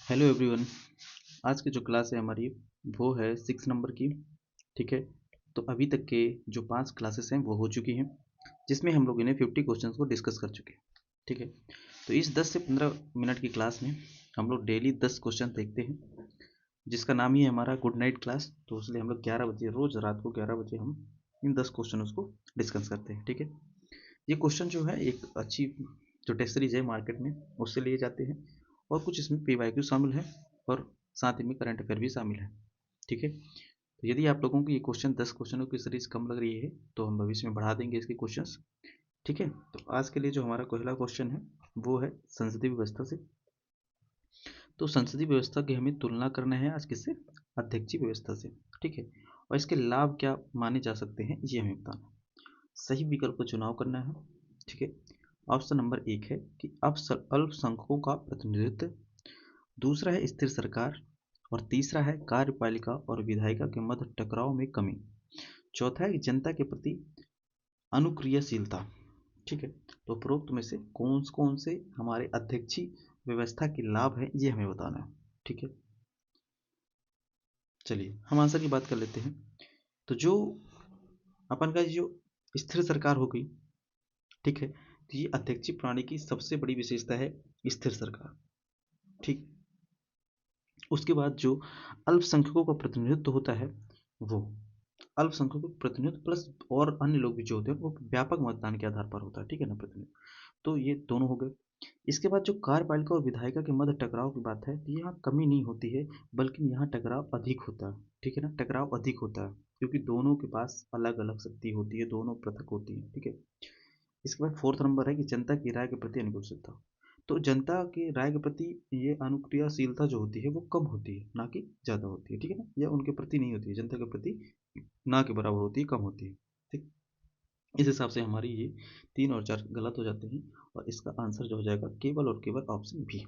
Hello everyone. आज की जो क्लास है हमारी वो है 6 नंबर की। ठीक है, तो अभी तक के जो 5 क्लासेस हैं वो हो चुकी हैं, जिसमें हम लोग इन्हें 50 क्वेश्चंस को डिस्कस कर चुके हैं। ठीक है, तो इस 10 से 15 मिनट की क्लास में हम लोग डेली 10 क्वेश्चन देखते हैं, जिसका नाम ही है हमारा गुड नाइट क्लास। तो इसलिए हम लोग 11 बजे रोज़ रात को 11 बजे हम इन 10 क्वेश्चन को डिस्कस करते हैं। ठीक है, ये क्वेश्चन जो है एक अच्छी जो टेस्ट सीरीज है मार्केट में उससे लिए जाते हैं, और कुछ इसमें PYQ शामिल है और साथ ही में करंट अफेयर भी शामिल है। ठीक है, तो यदि आप लोगों को ये क्वेश्चन 10 क्वेश्चनों की सीरीज कम लग रही है तो हम भविष्य में बढ़ा देंगे इसके क्वेश्चंस। ठीक है, तो आज के लिए जो हमारा पहला क्वेश्चन है वो है संसदीय व्यवस्था से। तो संसदीय व्यवस्था की हमें तुलना करना है आज किससे? अध्यक्षीय व्यवस्था से। ठीक है, और इसके लाभ क्या माने जा सकते हैं ये हमें बताना। सही विकल्प का चुनाव करना है। ठीक है, ऑप्शन नंबर 1 है कि अल्पसंख्यकों का प्रतिनिधित्व, दूसरा है स्थिर सरकार, और तीसरा है कार्यपालिका और विधायिका के मध्य टकराव में कमी, चौथा है जनता के प्रति अनुक्रियाशीलता। ठीक है, तो उपरोक्त में से कौन कौन से हमारे अध्यक्षीय व्यवस्था के लाभ हैं ये हमें बताना है। ठीक है, चलिए हम आंसर की बात कर लेते हैं। तो जो अपन का जो स्थिर सरकार हो गई, ठीक है, तो ये अध्यक्षीय प्रणाली की सबसे बड़ी विशेषता है, स्थिर सरकार। ठीक, उसके बाद जो अल्पसंख्यकों का प्रतिनिधित्व होता है वो अल्पसंख्यकों का प्रतिनिधित्व प्लस और अन्य लोग भी जो होते हैं वो व्यापक मतदान के आधार पर होता है। ठीक है ना, प्रतिनिधित्व। तो ये दोनों हो गए। इसके बाद जो कार्यपालिका और विधायिका के मध्य टकराव की बात है, तो यहाँ कमी नहीं होती है, बल्कि यहाँ टकराव अधिक होता है। ठीक है ना, टकराव अधिक होता है क्योंकि दोनों के पास अलग अलग शक्ति होती है, दोनों पृथक होती है। ठीक है, इसके बाद फोर्थ नंबर है कि जनता की राय के प्रति अनुकूलता। तो जनता की राय के प्रति ये अनुक्रियाशीलता जो होती है वो कम होती है, ना कि ज़्यादा होती है। ठीक है ना, या उनके प्रति नहीं होती है, जनता के प्रति ना के बराबर होती है, कम होती है। ठीक, इस हिसाब से हमारी ये 3 और 4 गलत हो जाते हैं, और इसका आंसर जो हो जाएगा केवल और केवल ऑप्शन बी।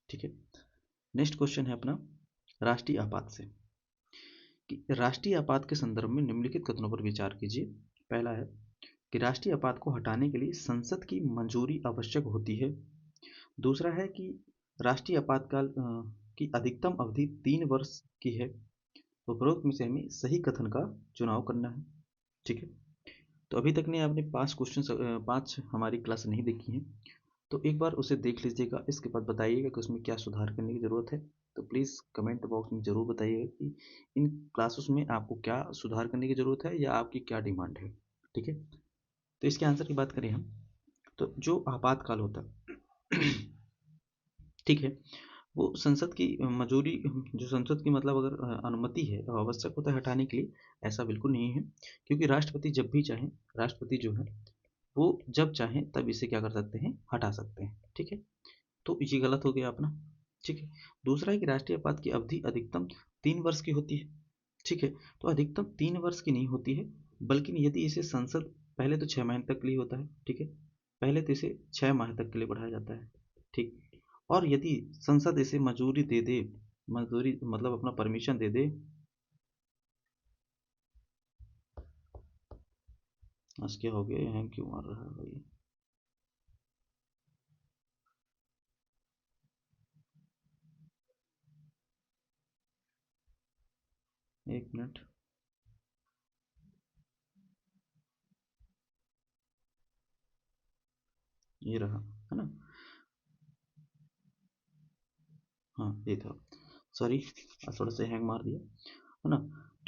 ठीक है, नेक्स्ट क्वेश्चन है अपना राष्ट्रीय आपात से, कि राष्ट्रीय आपात के संदर्भ में निम्नलिखित कथनों पर विचार कीजिए। पहला है कि राष्ट्रीय आपात को हटाने के लिए संसद की मंजूरी आवश्यक होती है। दूसरा है कि राष्ट्रीय आपातकाल की अधिकतम अवधि 3 वर्ष की है। उपरोक्त में से हमें सही कथन का चुनाव करना है। ठीक है, तो अभी तक ने आपने 5 हमारी क्लास नहीं देखी हैं, तो एक बार उसे देख लीजिएगा। इसके बाद बताइएगा कि उसमें क्या सुधार करने की ज़रूरत है। तो प्लीज़ कमेंट बॉक्स में ज़रूर बताइएगा कि इन क्लासेस में आपको क्या सुधार करने की ज़रूरत है या आपकी क्या डिमांड है। ठीक है, तो इसके आंसर की बात करें हम, तो जो आपातकाल होता है ठीक है, वो संसद की मंजूरी, जो संसद की मतलब अगर अनुमति है तो आवश्यक होता है हटाने के लिए, ऐसा बिल्कुल नहीं है। क्योंकि राष्ट्रपति जब भी चाहें, राष्ट्रपति जो है वो जब चाहें तब इसे क्या कर सकते हैं, हटा सकते हैं। ठीक है, तो ये गलत हो गया अपना। ठीक है, दूसरा है कि राष्ट्रीय आपात की अवधि अधिकतम 3 वर्ष की होती है। ठीक है, तो अधिकतम 3 वर्ष की नहीं होती है, बल्कि यदि इसे संसद, पहले तो 6 महीने तक के लिए होता है। ठीक है, पहले तो इसे 6 माह तक के लिए बढ़ाया जाता है। ठीक, और यदि संसद इसे मंजूरी दे दे, मंजूरी मतलब अपना परमिशन दे दे, आज क्या हो गया, हैंग क्यों मार रहा है भाई? 1 मिनट, ये रहा, है ना? हाँ ये था, सॉरी, थोड़ा सा हैंग मार दिया, है ना?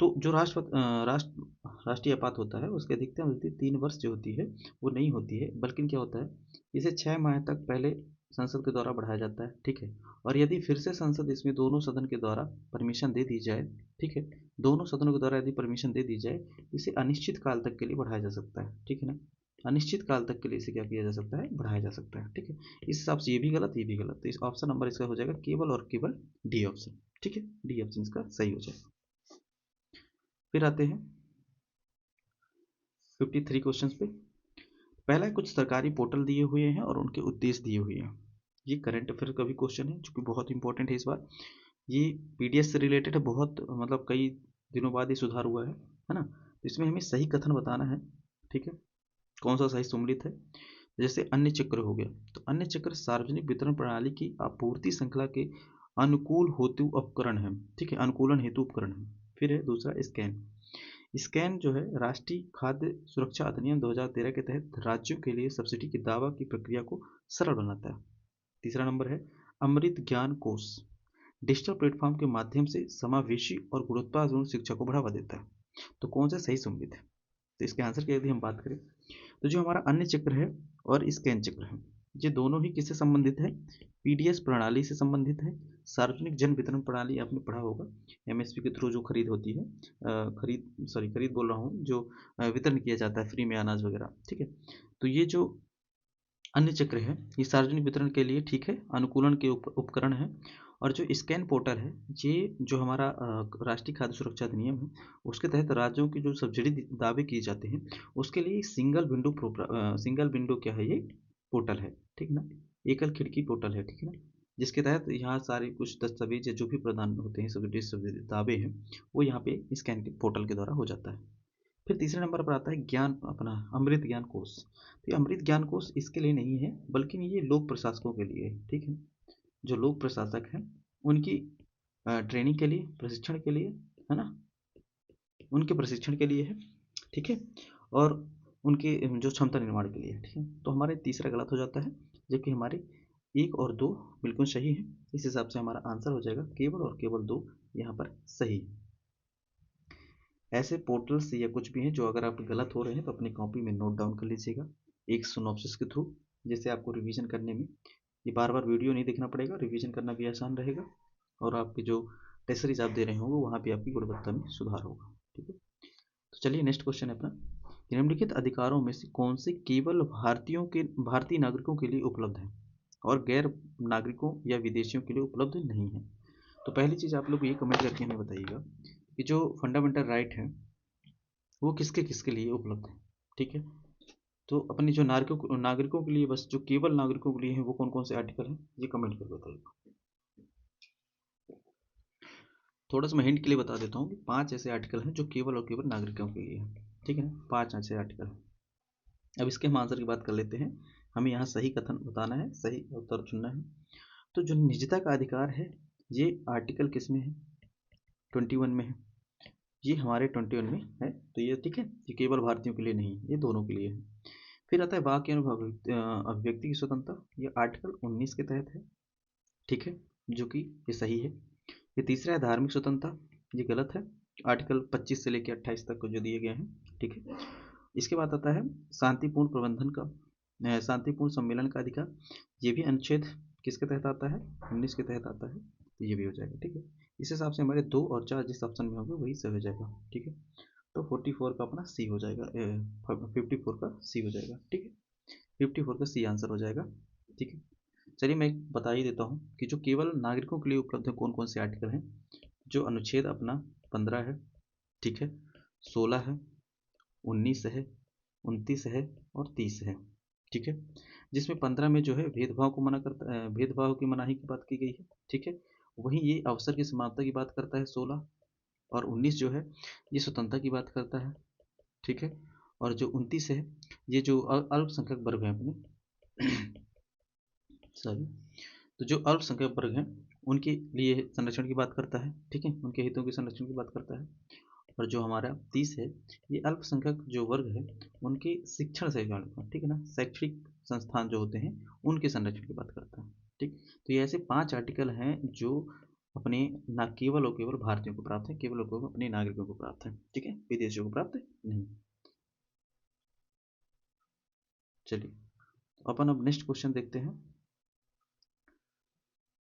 तो जो राष्ट्रीय आपात होता है उसकी अधिकतम अवधि 3 वर्ष जो होती है वो नहीं होती है, बल्कि क्या होता है, इसे 6 माह तक पहले संसद के द्वारा बढ़ाया जाता है। ठीक है, और यदि फिर से संसद इसमें दोनों सदन के द्वारा परमिशन दे दी जाए, ठीक है, दोनों सदनों के द्वारा यदि परमिशन दे दी जाए, इसे अनिश्चित काल तक के लिए बढ़ाया जा सकता है। ठीक है ना, अनिश्चित काल तक के लिए इसे क्या किया जा सकता है, बढ़ाया जा सकता है। ठीक है, इस हिसाब से ये भी गलत, ये भी गलत, तो इस ऑप्शन नंबर इसका हो जाएगा केवल और केवल डी ऑप्शन। ठीक है, डी ऑप्शन इसका सही हो जाएगा। फिर आते हैं 53 क्वेश्चंस पे। पहला, कुछ सरकारी पोर्टल दिए हुए हैं और उनके उद्देश्य दिए हुए हैं। ये करंट अफेयर का भी क्वेश्चन है जो कि बहुत इंपॉर्टेंट है इस बार। ये पीडीएस से रिलेटेड है, बहुत मतलब कई दिनों बाद ये सुधार हुआ है ना? तो इसमें हमें सही कथन बताना है। ठीक है, कौन सा सही सम्मिलित है। जैसे अन्य चक्र हो गया, तो अन्य चक्र सार्वजनिक वितरण प्रणाली की आपूर्ति श्रृंखला के अनुकूल हेतु उपकरण है, ठीक है, अनुकूलन हेतु उपकरण है। फिर है दूसरा स्कैन। स्कैन जो है राष्ट्रीय खाद्य सुरक्षा अधिनियम 2013 के तहत राज्यों के लिए सब्सिडी की दावा की प्रक्रिया को सरल बनाता है। तीसरा नंबर है अमृत ज्ञान कोष, डिजिटल प्लेटफॉर्म के माध्यम से समावेशी और गुणवत्तापूर्ण शिक्षा को बढ़ावा देता है। तो कौन सा सही सम्मिलित है? तो इसके आंसर की यदि हम बात करें तो जो हमारा अन्य चक्र है और स्कैन चक्र है, ये दोनों ही किससे संबंधित है? पीडीएस प्रणाली से संबंधित है। सार्वजनिक जन वितरण प्रणाली आपने पढ़ा होगा, एमएसपी के थ्रू जो खरीद होती है, खरीद बोल रहा हूँ, जो वितरण किया जाता है फ्री में अनाज वगैरह, ठीक है। तो ये जो अन्य चक्र है ये सार्वजनिक वितरण के लिए, ठीक है, अनुकूलन के उपकरण है। और जो स्कैन पोर्टल है ये जो हमारा राष्ट्रीय खाद्य सुरक्षा अधिनियम है उसके तहत राज्यों की जो सब्सिडी दावे किए जाते हैं उसके लिए सिंगल विंडो क्या है, ये पोर्टल है, ठीक ना, एकल खिड़की पोर्टल है, ठीक है ना, जिसके तहत यहाँ सारे कुछ दस्तावेज या जो भी प्रदान होते हैं सब्सिडी दावे हैं वो यहाँ पे स्कैन के पोर्टल के द्वारा हो जाता है। फिर तीसरे नंबर पर आता है ज्ञान, अपना अमृत ज्ञान कोष। तो ये अमृत ज्ञान कोष इसके लिए नहीं है बल्कि ये लोक प्रशासकों के लिए है, ठीक है, जो लोक प्रशासक हैं उनकी ट्रेनिंग के लिए, प्रशिक्षण के लिए, है ना, उनके प्रशिक्षण के लिए है, ठीक है, और उनके जो क्षमता निर्माण के लिए है, ठीक है। तो हमारे तीसरा गलत हो जाता है जबकि हमारे एक और दो बिल्कुल सही है। इस हिसाब से हमारा आंसर हो जाएगा केवल और केवल दो यहाँ पर सही। ऐसे पोर्टल्स या कुछ भी हैं जो अगर आप गलत हो रहे हैं तो अपनी कॉपी में नोट डाउन कर लीजिएगा एक सिनॉप्सिस के थ्रू, जिससे आपको रिवीजन करने में ये बार बार वीडियो नहीं देखना पड़ेगा, रिवीजन करना भी आसान रहेगा और आपके जो टेस्ट सीरीज आप दे रहे होंगे वहाँ भी आपकी गुणवत्ता में सुधार होगा, ठीक है। तो चलिए नेक्स्ट क्वेश्चन है अपना, निम्नलिखित अधिकारों में से कौन से केवल भारतीय नागरिकों के लिए उपलब्ध है और गैर नागरिकों या विदेशियों के लिए उपलब्ध नहीं है? तो पहली चीज़ आप लोग ये कमेंट करके हमें बताइएगा कि जो फंडामेंटल राइट है वो किसके किसके लिए उपलब्ध है, ठीक है। तो अपने जो नागरिकों के लिए, बस जो केवल नागरिकों के लिए है वो कौन कौन से आर्टिकल हैं ये कमेंट कर बताइएगा। थोड़ा सा मैं हिंट के लिए बता देता हूँ कि 5 ऐसे आर्टिकल हैं जो केवल और केवल नागरिकों के लिए हैं, ठीक है ना, 5 ऐसे आर्टिकल हैं। अब इसके हम आंसर की बात कर लेते हैं। हमें यहाँ सही कथन बताना है, सही उत्तर चुनना है। तो जो निजता का अधिकार है ये आर्टिकल किस में है? 21 में है। ये हमारे 21 में है, तो ये ठीक है, ये केवल भारतीयों के लिए नहीं, ये दोनों के लिए है। फिर आता है वाक्य अभिव्यक्ति की स्वतंत्रता, ये आर्टिकल 19 के तहत है, ठीक है, जो कि ये सही है। ये तीसरा है धार्मिक स्वतंत्रता, ये गलत है, आर्टिकल 25 से लेकर 28 तक को जो दिए गए हैं, ठीक है। इसके बाद आता है शांतिपूर्ण सम्मेलन का अधिकार, ये भी अनुच्छेद किसके तहत आता है? 19 के तहत आता है, तो ये भी हो जाएगा, ठीक है। इस हिसाब से हमारे 2 और 4 जिस ऑप्शन में होंगे वही सही हो जाएगा, ठीक है। तो 44 का अपना सी हो जाएगा, 54 का सी हो जाएगा, ठीक है, 54 का सी आंसर हो जाएगा, ठीक है। चलिए मैं बता ही देता हूँ कि जो केवल नागरिकों के लिए उपलब्ध है कौन कौन से आर्टिकल हैं। जो अनुच्छेद अपना 15 है, ठीक है, 16 है, 19 है, 29 है और 30 है, ठीक है। जिसमें 15 में जो है भेदभाव की मनाही की बात की गई है, ठीक है। वहीं ये अवसर की समानता की बात करता है 16, और 19 जो है ये स्वतंत्रता की बात करता है, ठीक है। और जो 29 है ये जो अल्पसंख्यक वर्ग है अपने सॉरी, तो जो अल्पसंख्यक वर्ग हैं उनके लिए संरक्षण की बात करता है, ठीक है, उनके हितों के संरक्षण की बात करता है। और जो हमारा 30 है ये अल्पसंख्यक जो वर्ग है उनके शिक्षण से, ठीक है ना, शैक्षिक संस्थान जो होते हैं उनके संरक्षण की बात करता है, ठीक। तो ये ऐसे 5 आर्टिकल हैं जो अपने ना केवल और केवल भारतीयों को प्राप्त है, केवल और केवल अपने नागरिकों को प्राप्त है, ठीक है, विदेशियों को प्राप्त नहीं। चलिए अपन अब नेक्स्ट क्वेश्चन देखते हैं।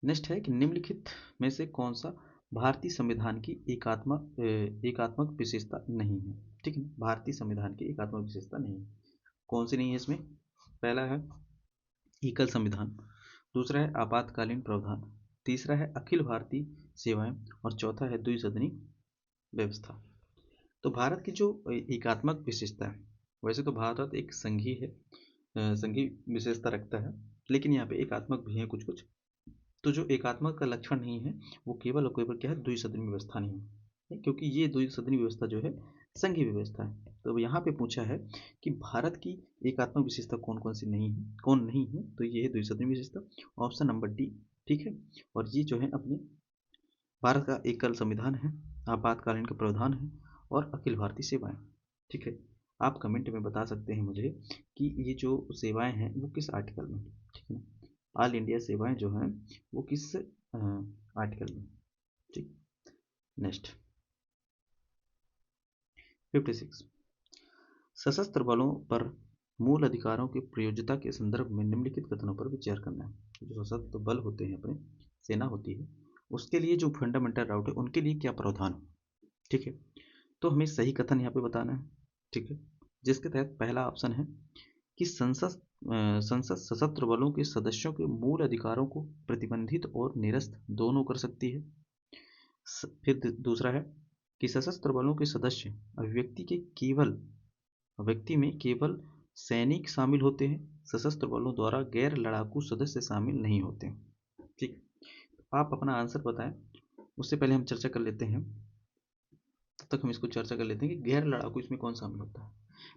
नेक्स्ट है कि निम्नलिखित में से कौन सा भारतीय संविधान की एकात्मक विशेषता नहीं है, ठीक है, भारतीय संविधान की एकात्मक विशेषता नहीं है। कौन सी नहीं है इसमें? पहला है एकल संविधान, दूसरा है आपातकालीन प्रावधान, तीसरा है अखिल भारतीय सेवाएं और चौथा है द्विसदनी व्यवस्था। तो भारत की जो एकात्मक विशेषता है, वैसे तो भारत एक संघीय है, संघीय विशेषता रखता है, लेकिन यहाँ पे एकात्मक भी है कुछ कुछ। तो जो एकात्मक का लक्षण नहीं है वो केवल और केवल क्या है? द्विसदनी व्यवस्था नहीं है, क्योंकि ये द्विसदनी व्यवस्था जो है संघीय व्यवस्था है। तो यहाँ पे पूछा है कि भारत की एकात्मक विशेषता कौन कौन सी नहीं है, कौन नहीं है, तो ये है द्विसदनी विशेषता, ऑप्शन नंबर डी ठीक है। और ये जो है अपने भारत का एकल संविधान है, आपातकालीन का प्रावधान है और अखिल भारतीय सेवाएं। ठीक है। आप कमेंट में बता सकते हैं मुझे कि ये जो सेवाएं हैं वो किस आर्टिकल में, ठीक है ना। ऑल इंडिया सेवाएं जो हैं वो किस आर्टिकल में। ठीक। नेक्स्ट 56, सशस्त्र बलों पर मूल अधिकारों की प्रयोज्यता के संदर्भ में निम्नलिखित कथनों पर विचार करना है। जो सशस्त्र बल होते हैं अपने, सेना होती है, उसके लिए जो फंडामेंटल राउट है उनके लिए क्या प्रावधान है। ठीक है। तो हमें सही कथन यहाँ पे बताना है। ठीक है। जिसके तहत पहला ऑप्शन है कि संसद सशस्त्र बलों के सदस्यों के मूल अधिकारों को प्रतिबंधित और निरस्त दोनों कर सकती है। फिर दूसरा है कि सशस्त्र बलों के सदस्य अभिव्यक्ति के केवल व्यक्ति में केवल सैनिक शामिल होते हैं, सशस्त्र बलों द्वारा गैर लड़ाकू सदस्य शामिल नहीं होते। ठीक। आप अपना आंसर बताएं, उससे पहले हम चर्चा कर लेते हैं। तब तक हम इसको चर्चा कर लेते हैं कि गैर लड़ाकू इसमें कौन शामिल होता है।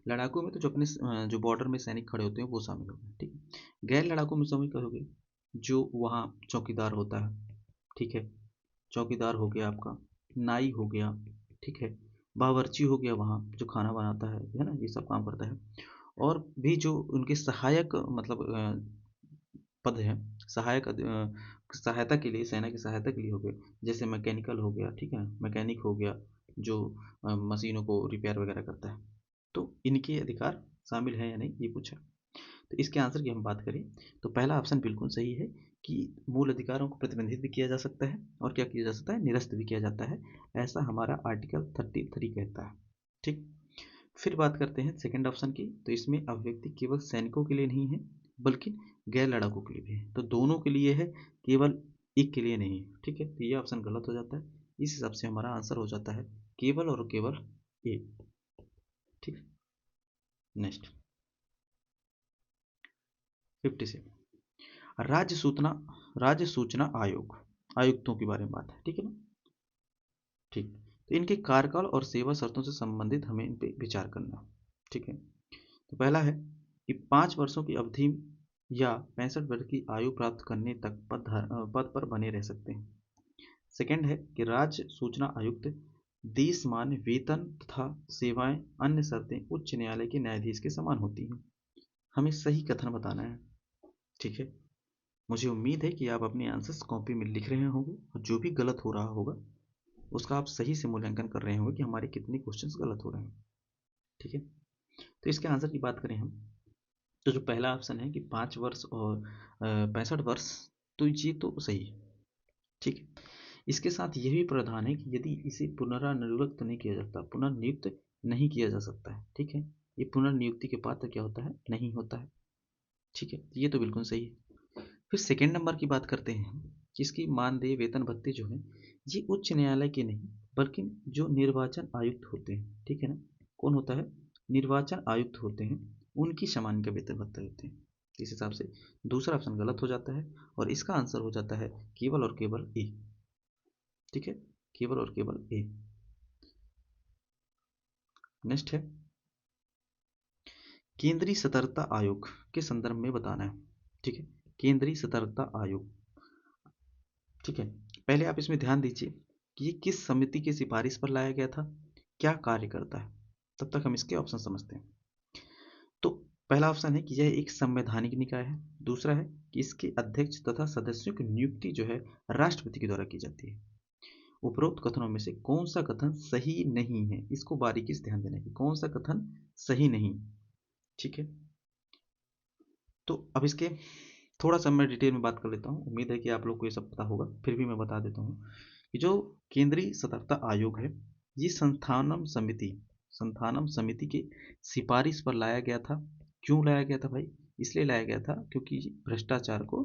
लड़ाकू में तो जो अपने जो बॉर्डर में सैनिक खड़े होते हैं वो शामिल होते हैं। ठीक है। गैर लड़ाकू में शामिल करोगे जो वहाँ चौकीदार होता है। ठीक है। चौकीदार हो गया आपका, नाई हो गया, ठीक है, बावर्ची हो गया वहाँ जो खाना बनाता है ना, ये सब काम करता है। और भी जो उनके सहायक मतलब पद हैं, सहायक सहायता के लिए, सेना की सहायता के लिए हो गए, जैसे मैकेनिकल हो गया, ठीक है, मैकेनिक हो गया जो मशीनों को रिपेयर वगैरह करता है। तो इनके अधिकार शामिल हैं या नहीं ये पूछा। तो इसके आंसर की हम बात करें तो पहला ऑप्शन बिल्कुल सही है कि मूल अधिकारों को प्रतिबंधित भी किया जा सकता है और क्या किया जा सकता है, निरस्त भी किया जाता है। ऐसा हमारा आर्टिकल 33 कहता है। ठीक। फिर बात करते हैं सेकंड ऑप्शन की। तो इसमें अभिव्यक्ति केवल सैनिकों के लिए नहीं है बल्कि गैर लड़ाकों के लिए भी है। तो दोनों के लिए है, केवल एक के लिए नहीं है। ठीक है। तो ये ऑप्शन गलत हो जाता है। इस हिसाब से हमारा आंसर हो जाता है केवल और केवल ए। ठीक। नेक्स्ट 57, राज्य सूचना आयोग, आयुक्तों के बारे में बात है। ठीक है ना। ठीक। तो इनके कार्यकाल और सेवा शर्तों से संबंधित हमें इन पे विचार करना है। ठीक है। तो पहला है कि 5 वर्षों की अवधि या 65 वर्ष की आयु प्राप्त करने तक पद पर बने रह सकते हैं। सेकंड है कि राज्य सूचना आयुक्त देश मान्य वेतन तथा सेवाएं अन्य शर्तें उच्च न्यायालय के न्यायाधीश के समान होती हैं। हमें सही कथन बताना है। ठीक है। मुझे उम्मीद है कि आप अपने आंसर्स कॉपी में लिख रहे होंगे और जो भी गलत हो रहा होगा उसका आप सही से मूल्यांकन कर रहे होंगे कि हमारे कितने क्वेश्चंस गलत हो रहे हैं। ठीक है। तो इसके आंसर की बात करें हम तो जो पहला ऑप्शन है कि 5 वर्ष और 65 वर्ष, तो ये तो सही है। ठीक है। इसके साथ यह भी प्रावधान है कि यदि इसे पुनर्नियुक्त नहीं किया जाता, पुनर्नियुक्त नहीं किया जा सकता है। ठीक है। ये पुनर्नियुक्ति के पात्र क्या होता है, नहीं होता है। ठीक है। ये तो बिल्कुल सही है। फिर सेकेंड नंबर की बात करते हैं कि इसकी मानदेय वेतन भत्ते जो है ये उच्च न्यायालय के नहीं बल्कि जो निर्वाचन आयुक्त होते हैं। ठीक है ना। कौन होता है, निर्वाचन आयुक्त होते हैं, उनकी समान के वेतन भत्ते होते हैं। इस हिसाब से दूसरा ऑप्शन गलत हो जाता है और इसका आंसर हो जाता है केवल और केवल ए। ठीक है। केवल और केवल ए। नेक्स्ट है केंद्रीय सतर्कता आयोग के संदर्भ में बताना है। ठीक है। केंद्रीय सतर्कता आयोग। ठीक है। पहले आप इसमें ध्यान दीजिए कि ये किस समिति की सिफारिश पर लाया गया था, क्या कार्य करता है। तब तक हम इसके ऑप्शन समझते हैं। तो पहला ऑप्शन है कि यह एक संवैधानिक निकाय है। दूसरा है कि इसके अध्यक्ष तथा सदस्यों की नियुक्ति जो है राष्ट्रपति के द्वारा की जाती है। उपरोक्त कथनों में से कौन सा कथन सही नहीं है, इसको बारीकी से ध्यान देना है कि कौन सा कथन सही नहीं। ठीक है। तो अब इसके थोड़ा सा मैं डिटेल में बात कर लेता हूँ। उम्मीद है कि आप लोग को ये सब पता होगा, फिर भी मैं बता देता हूँ कि जो केंद्रीय सतर्कता आयोग है ये संथानम समिति के सिफारिश पर लाया गया था। क्यों लाया गया था भाई, इसलिए लाया गया था क्योंकि भ्रष्टाचार को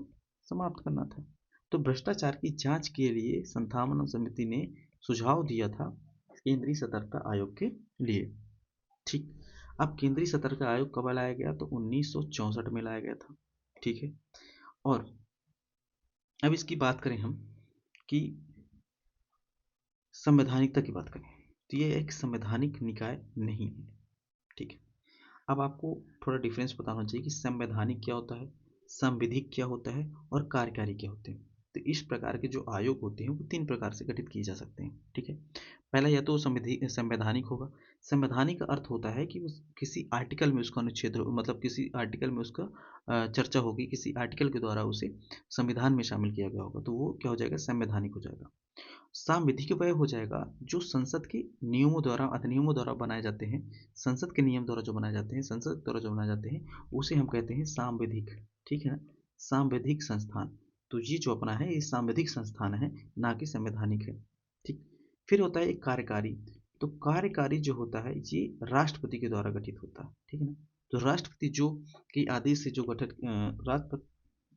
समाप्त करना था। तो भ्रष्टाचार की जांच के लिए संथानम समिति ने सुझाव दिया था केंद्रीय सतर्कता आयोग के लिए। ठीक। अब केंद्रीय सतर्कता आयोग कब लाया गया, तो 1964 में लाया गया था। ठीक है। और अब इसकी बात करें हम कि संवैधानिकता की बात करें तो ये एक संवैधानिक निकाय नहीं है। ठीक है। अब आपको थोड़ा डिफरेंस पता होना चाहिए कि संवैधानिक क्या होता है, संविधिक क्या होता है और कार्यकारी क्या होते हैं। तो इस प्रकार के जो आयोग होते हैं वो 3 प्रकार से गठित किए जा सकते हैं, ठीक है। पहला या तो संवैधानिक होगा। संवैधानिक का अर्थ होता है कि उस किसी आर्टिकल में उसका अनुच्छेद मतलब किसी आर्टिकल में उसका चर्चा होगी, किसी आर्टिकल के द्वारा उसे संविधान में शामिल किया गया होगा, तो वो क्या हो जाएगा, संवैधानिक हो जाएगा। सांविधिक वह हो जाएगा जो संसद के नियमों द्वारा, अधिनियमों द्वारा बनाए जाते हैं, संसद के नियम द्वारा जो बनाए जाते हैं, संसद द्वारा जो बनाए जाते हैं, उसे हम कहते हैं सांविधिक, ठीक है ना, सांविधिक संस्थान। तो ये जो अपना है ये सांविधिक संस्थान है, ना कि संवैधानिक है, ठीक। फिर होता है एक कार्यकारी। तो कार्यकारी जो होता है ये राष्ट्रपति के द्वारा गठित होता है, ठीक है ना। तो राष्ट्रपति जो के आदेश से जो गठित राष्ट्रपति,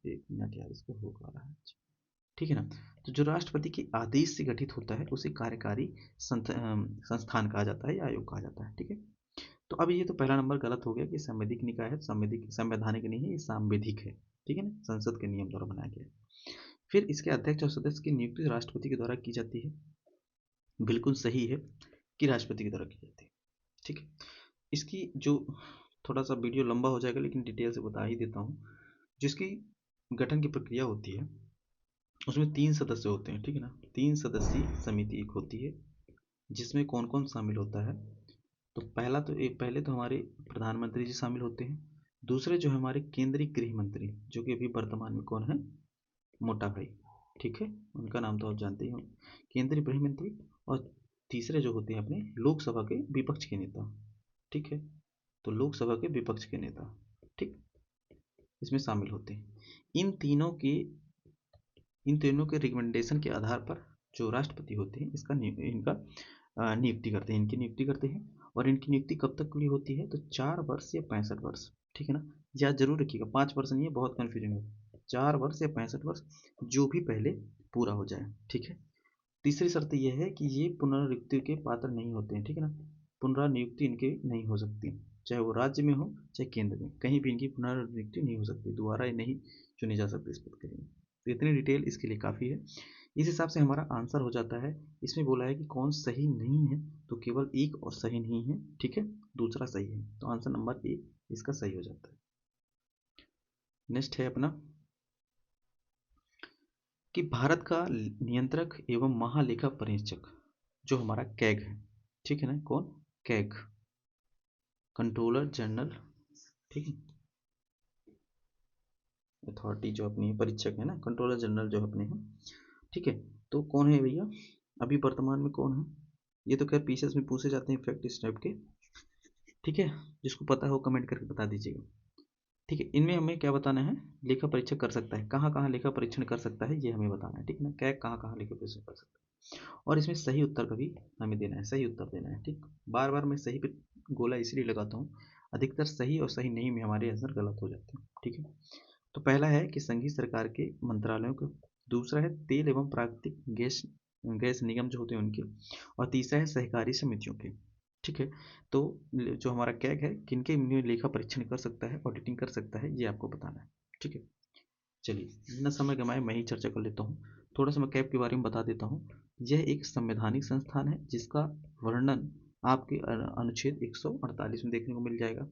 एक मिनट यार इसको होगा, ठीक है ना। तो जो राष्ट्रपति के आदेश से गठित होता है उसे कार्यकारी संस्थान कहा जाता है या आयोग कहा जाता है, ठीक है। तो अब ये तो पहला नंबर गलत हो गया कि संवैधिक निकाय है, संवैधानिक नहीं है, ये सांविधिक है, ठीक है ना, संसद के नियम द्वारा बनाया गया है। फिर इसके अध्यक्ष और सदस्य की नियुक्ति राष्ट्रपति के द्वारा की जाती है, बिल्कुल सही है कि राष्ट्रपति के द्वारा की जाती है, ठीक है। इसकी जो थोड़ा सा वीडियो लंबा हो जाएगा लेकिन डिटेल से बता ही देता हूँ। जिसकी गठन की प्रक्रिया होती है उसमें 3 सदस्य होते हैं, ठीक है ना। 3 सदस्यीय समिति एक होती है जिसमें कौन कौन शामिल होता है। तो पहले तो हमारे प्रधानमंत्री जी शामिल होते हैं। दूसरे जो हमारे केंद्रीय गृह मंत्री, जो कि अभी वर्तमान में कौन है, मोटा भाई, ठीक है, उनका नाम तो आप जानते ही हो, केंद्रीय गृह मंत्री। और तीसरे जो होते हैं अपने लोकसभा के विपक्ष के नेता, ठीक है। तो लोकसभा के विपक्ष के नेता, ठीक, इसमें शामिल होते हैं। इन तीनों के इन तीनों के रिकमेंडेशन के आधार पर जो राष्ट्रपति होते हैं इनका नियुक्ति करते हैं, इनकी नियुक्ति करते हैं। और इनकी नियुक्ति कब तक के लिए होती है, तो 4 वर्ष या 65 वर्ष, ठीक है ना। याद जरूर रखिएगा, 5 वर्ष नहीं है, बहुत कन्फ्यूजन है। 4 वर्ष या 65 वर्ष, जो भी पहले पूरा हो जाए, ठीक है। तीसरी शर्त यह है कि ये पुनर्नियुक्ति के पात्र नहीं होते हैं, ठीक है ना। पुनर्नियुक्ति इनकी नहीं हो सकती, चाहे वो राज्य में हो चाहे केंद्र में, कहीं भी इनकी पुनर्नियुक्ति नहीं हो सकती, दोबारा ये नहीं चुने जा सकते इस पद के लिए। तो इतनी डिटेल इसके लिए काफ़ी है। इस हिसाब से हमारा आंसर हो जाता है। इसमें बोला है कि कौन सही नहीं है, तो केवल एक और सही नहीं है, ठीक है, दूसरा सही है, तो आंसर नंबर ए इसका सही हो जाता है। नेक्स्ट है अपना कि भारत का नियंत्रक एवं महालेखा परीक्षक जो हमारा कैग है, ठीक है ना, कौन, कैग, कंट्रोलर जनरल, ठीक है, अथॉरिटी जो अपनी है, परीक्षक है ना, कंट्रोलर जनरल जो अपने हैं, ठीक है। तो कौन है भैया, अभी वर्तमान में कौन है, ये तो खैर पीसीएस में पूछे जाते हैं फैक्ट इस टाइप के, ठीक है। जिसको पता हो कमेंट करके बता दीजिएगा, ठीक है। इनमें हमें क्या बताना है, लेखा परीक्षक कर सकता है, कहाँ कहाँ लेखा परीक्षण कर सकता है ये हमें बताना है, ठीक है ना, क्या कहाँ कहाँ लेखा परीक्षण कर सकता है। और इसमें सही उत्तर का भी हमें देना है, सही उत्तर देना है, ठीक। बार बार मैं सही पे गोला इसलिए लगाता हूँ, अधिकतर सही और सही नहीं में हमारे आंसर गलत हो जाते हैं, ठीक है। तो पहला है कि संघीय सरकार के मंत्रालयों का, दूसरा है तेल एवं प्राकृतिक गैस गैस निगम जो होते हैं उनके, और तीसरा है सहकारी समितियों के, ठीक है। तो जो हमारा कैग है किनके लेखा परीक्षण कर सकता है, ऑडिटिंग कर सकता है, ये आपको बताना है, ठीक है। चलिए बिना समय गंवाए मैं ही चर्चा कर लेता हूँ। थोड़ा सा मैं कैग के बारे में बता देता हूँ। यह एक संवैधानिक संस्थान है जिसका वर्णन आपके अनुच्छेद 148 में देखने को मिल जाएगा,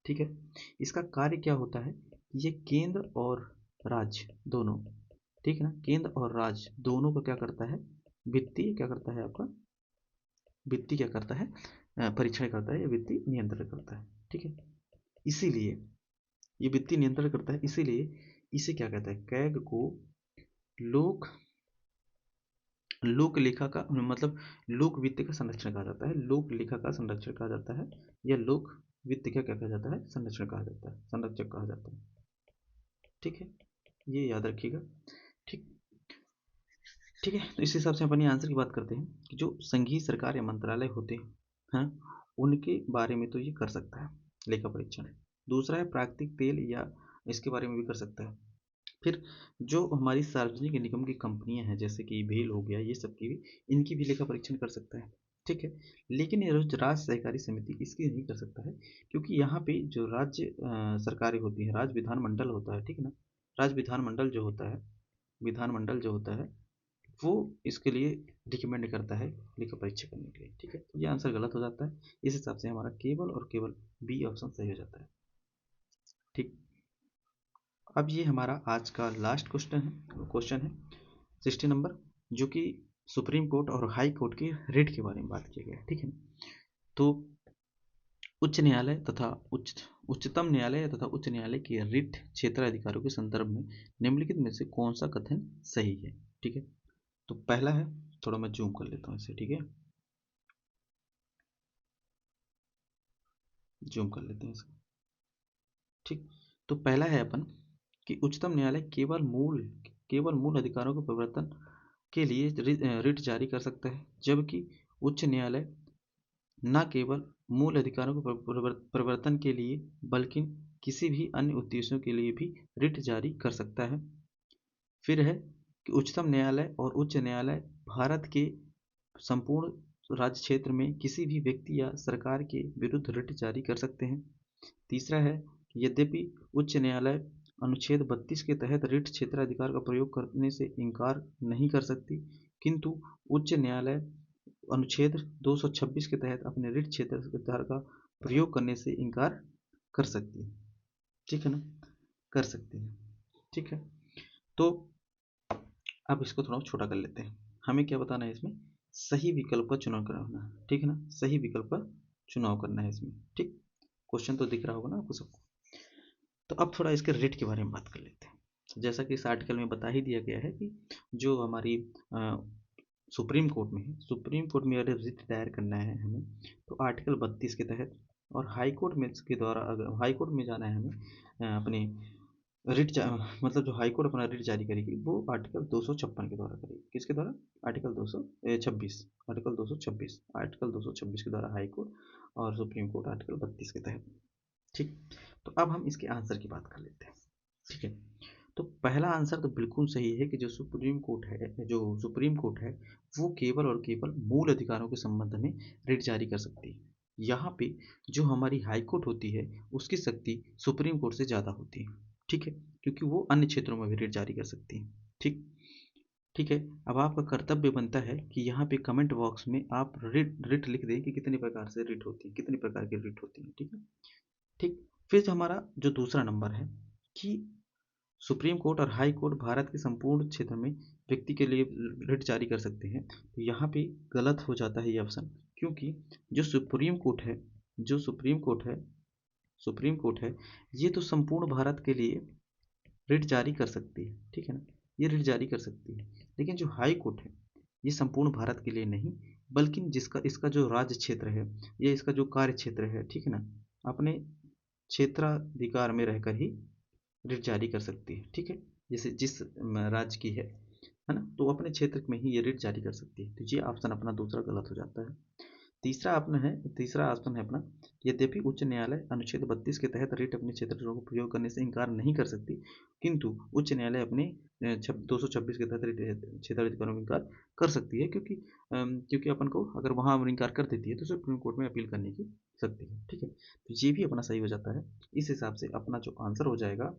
ठीक है। इसका कार्य क्या होता है, ये केंद्र और राज्य दोनों, ठीक है ना, केंद्र और राज्य दोनों को क्या करता है, वित्तीय क्या करता है आपका, वित्तीय क्या करता है, परीक्षण करता है या वित्तीय नियंत्रण करता है, ठीक है। इसीलिए ये वित्तीय नियंत्रण करता है, इसीलिए इसे क्या कहता है, कैग को लोक लोक लेखा का मतलब लोक वित्त का संरक्षण कहा जाता है, लोक लेखा का संरक्षण कहा जाता है, या लोक वित्त का क्या कहा जाता है, संरक्षण कहा जाता है, संरक्षक कहा जाता है, ठीक है, ये याद रखिएगा, ठीक। ठीक है, तो इस हिसाब से अपनी आंसर की बात करते हैं कि जो संघीय सरकार या मंत्रालय होते हैं उनके बारे में तो ये कर सकता है लेखा परीक्षण। दूसरा है प्राकृतिक तेल, या इसके बारे में भी कर सकता है। फिर जो हमारी सार्वजनिक निगम की कंपनियां हैं जैसे कि भेल हो गया, ये सब की भी इनकी भी लेखा परीक्षण कर सकता है, ठीक है। लेकिन ये राज्य सहकारी समिति इसकी नहीं कर सकता है, क्योंकि यहाँ पे जो राज्य सरकारें होती हैं, राज्य विधानमंडल होता है, ठीक है ना, राज्य विधानमंडल जो होता है, विधानमंडल जो होता है वो इसके लिए रिकमेंड करता है लेखा परीक्षा करने के लिए, ठीक है। तो ये आंसर गलत हो जाता है, इस हिसाब से हमारा केवल और केवल बी ऑप्शन सही हो जाता है, ठीक। अब ये हमारा आज का लास्ट क्वेश्चन है, 60 नंबर जो कि सुप्रीम कोर्ट और हाई कोर्ट के रिट के बारे में बात किया गया, ठीक है। तो उच्च न्यायालय तथा उच्चतम न्यायालय तथा उच्च न्यायालय के रिट क्षेत्राधिकारों के संदर्भ में निम्नलिखित में से कौन सा कथन सही है, ठीक है। तो पहला है, थोड़ा मैं जूम कर लेता हूँ इसे, ठीक है, जूम कर लेते हैं इसे, ठीक। तो पहला है अपन कि उच्चतम न्यायालय केवल मूल अधिकारों के परिवर्तन के लिए रिट जारी कर सकता है, जबकि उच्च न्यायालय न केवल मूल अधिकारों के परिवर्तन के लिए बल्कि किसी भी अन्य उद्देश्यों के लिए भी रिट जारी कर सकता है। फिर है कि उच्चतम न्यायालय और उच्च न्यायालय भारत के संपूर्ण राज्य क्षेत्र में किसी भी व्यक्ति या सरकार के विरुद्ध रिट जारी कर सकते हैं। तीसरा है कि यद्यपि उच्च न्यायालय अनुच्छेद 32 के तहत रिट क्षेत्राधिकार का प्रयोग करने से इनकार नहीं कर सकती, किंतु उच्च न्यायालय अनुच्छेद 226 के तहत अपने रिट क्षेत्राधिकार का प्रयोग करने से इनकार कर सकती है, ठीक है ना, कर सकती है, ठीक है। तो अब इसको थोड़ा छोटा कर लेते हैं। हमें क्या बताना है इसमें, सही विकल्प का चुनाव करना है, ठीक है ना, सही विकल्प का चुनाव करना है इसमें, ठीक। क्वेश्चन तो दिख रहा होगा ना आपको सबको। तो अब थोड़ा इसके रेट के बारे में बात कर लेते हैं। जैसा कि इस आर्टिकल में बता ही दिया गया है कि जो हमारी सुप्रीम कोर्ट में है, सुप्रीम कोर्ट में अगर रिट दायर करना है हमें, तो आर्टिकल 32 के तहत, और हाई कोर्ट में के द्वारा अगर हाई कोर्ट में जाना है हमें अपने मतलब जो हाई कोर्ट अपना रिट जारी करेगी वो आर्टिकल 256 के द्वारा करेगी। किसके द्वारा, आर्टिकल 226, आर्टिकल 226, आर्टिकल 226 के द्वारा हाई कोर्ट, और सुप्रीम कोर्ट आर्टिकल 32 के तहत, ठीक। तो अब हम इसके आंसर की बात कर लेते हैं, ठीक है। तो पहला आंसर तो बिल्कुल सही है कि जो सुप्रीम कोर्ट है वो केवल और केवल मूल अधिकारों के संबंध में रिट जारी कर सकती है। यहाँ पे जो हमारी हाई कोर्ट होती है उसकी शक्ति सुप्रीम कोर्ट से ज़्यादा होती है, ठीक है, क्योंकि वो अन्य क्षेत्रों में भी रिट जारी कर सकती है, ठीक। ठीक है, अब आपका कर्तव्य बनता है कि यहाँ पे कमेंट बॉक्स में आप रिट लिख दें कि कितने प्रकार से रिट होती है, कितने प्रकार की रिट होती है, ठीक है, ठीक। फिर हमारा जो दूसरा नंबर है कि सुप्रीम कोर्ट और हाई कोर्ट भारत के संपूर्ण क्षेत्र में व्यक्ति के लिए रिट जारी कर सकते हैं, तो यहाँ पे गलत हो जाता है ये ऑप्शन, क्योंकि जो सुप्रीम कोर्ट है जो सुप्रीम कोर्ट है ये तो संपूर्ण भारत के लिए रिट जारी कर सकती है, ठीक है ना, ये रिट जारी कर सकती है। लेकिन जो हाई कोर्ट है ये संपूर्ण भारत के लिए नहीं, बल्कि जिसका इसका जो राज्य क्षेत्र है या इसका जो कार्य क्षेत्र है, ठीक है ना, अपने क्षेत्राधिकार में रहकर ही रिट जारी कर सकती है, ठीक है। जैसे जिस राज्य की है ना, तो अपने क्षेत्र में ही ये रिट जारी कर सकती है, तो ये ऑप्शन अपना दूसरा गलत हो जाता है। तीसरा ऑप्शन है अपना, यद्यपि उच्च न्यायालय अनुच्छेद 32 के तहत रिट अपने क्षेत्र को प्रयोग करने से इनकार नहीं कर सकती, किंतु उच्च न्यायालय अपने 226 के तहत रिट क्षेत्राधिकारों में इनकार कर सकती है, क्योंकि अपन को अगर वहाँ इनकार कर देती है तो सुप्रीम कोर्ट में अपील करने की सकती है, ठीक है। तो ये भी अपना सही हो जाता है। इस हिसाब से अपना जो आंसर हो जाएगा,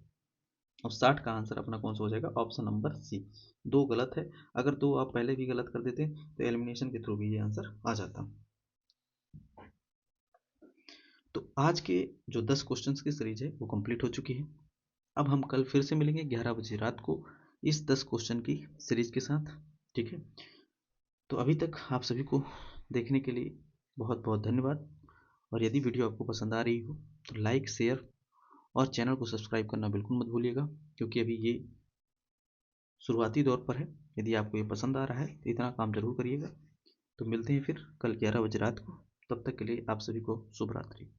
और 60 का आंसर अपना कौन सा हो जाएगा, ऑप्शन नंबर सी। दो गलत है, अगर दो आप पहले भी गलत कर देते तो एलिमिनेशन के थ्रू भी ये आंसर आ जाता। तो आज के जो 10 क्वेश्चंस की सीरीज है वो कंप्लीट हो चुकी है। अब हम कल फिर से मिलेंगे 11 बजे रात को इस 10 क्वेश्चन की सीरीज के साथ, ठीक है। तो अभी तक आप सभी को देखने के लिए बहुत बहुत धन्यवाद, और यदि वीडियो आपको पसंद आ रही हो तो लाइक, शेयर और चैनल को सब्सक्राइब करना बिल्कुल मत भूलिएगा, क्योंकि अभी ये शुरुआती दौर पर है। यदि आपको ये पसंद आ रहा है तो इतना काम जरूर करिएगा। तो मिलते हैं फिर कल 11 बजे रात को, तब तक के लिए आप सभी को शुभ रात्रि।